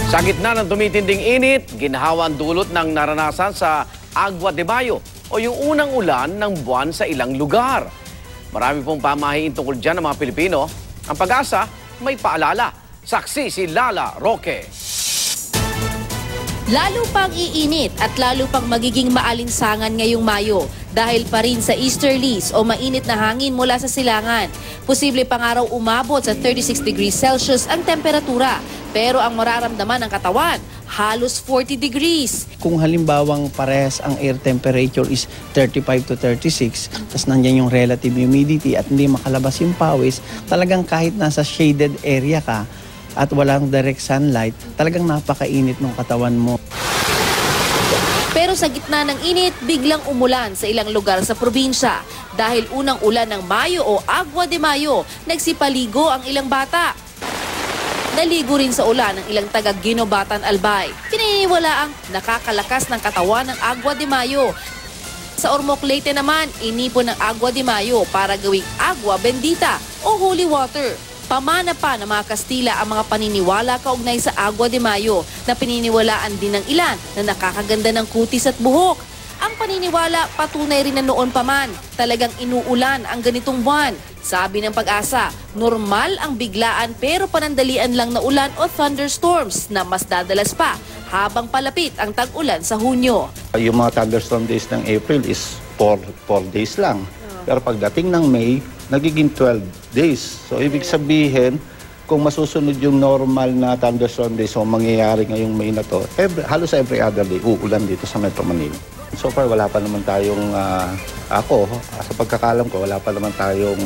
Sa gitna ng tumitinding init, ginhawa ang dulot ng naranasan sa Agua de Mayo o yung unang ulan ng buwan sa ilang lugar. Marami pong pamahiin tungkol dyan ng mga Pilipino. Ang Pag-asa, may paalala. Saksi si Lala Roque. Lalo pang iinit at lalo pang magiging maalinsangan ngayong Mayo dahil pa rin sa easterlies o mainit na hangin mula sa silangan. Posible pang araw umabot sa 36 degrees Celsius ang temperatura. Pero ang mararamdaman ng katawan, halos 40 degrees. Kung halimbawang parehas ang air temperature is 35 to 36, tapos nandiyan yung relative humidity at hindi makalabas yung pawis, talagang kahit nasa shaded area ka at walang direct sunlight, talagang napakainit ng katawan mo. Pero sa gitna ng init, biglang umulan sa ilang lugar sa probinsya. Dahil unang ulan ng Mayo o Agua de Mayo, nagsipaligo ang ilang bata. Naligo rin sa ulan ng ilang taga-Ginobatan Albay. Pininiwala ang nakakalakas ng katawan ng Agua de Mayo. Sa Ormoc, Leyte naman, inipon ng Agua de Mayo para gawing Agua Bendita o Holy Water. Pamana pa ng mga Kastila ang mga paniniwala kaugnay sa Agua de Mayo na pininiwalaan din ng ilan na nakakaganda ng kutis at buhok. Ang paniniwala patunay rin na noon pa man, talagang inuulan ang ganitong buwan. Sabi ng Pag-asa, normal ang biglaan pero panandalian lang na ulan o thunderstorms na mas dadalas pa habang palapit ang tag-ulan sa Hunyo. Yung mga thunderstorm days ng April is 4 days lang. Pero pagdating ng May, nagiging 12 days. So ibig sabihin, kung masusunod yung normal na thunderstorm days o mangyayari ngayong May na to, halos every other day, uulan dito sa Metro Manila. So far, wala pa naman tayong, sa pagkakalam ko, wala pa naman tayong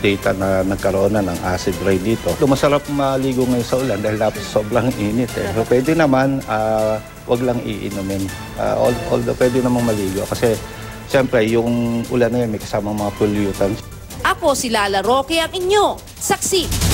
data na nagkaroon na ng acid rain dito. Masarap maligo ngayon sa ulan dahil dapat sobrang init. So pwede naman, wag lang iinumin. Although pwede namang maligo kasi siyempre yung ulan na yun may kasamang mga pollutants. Ako si Lala Roque ang inyo, saksi.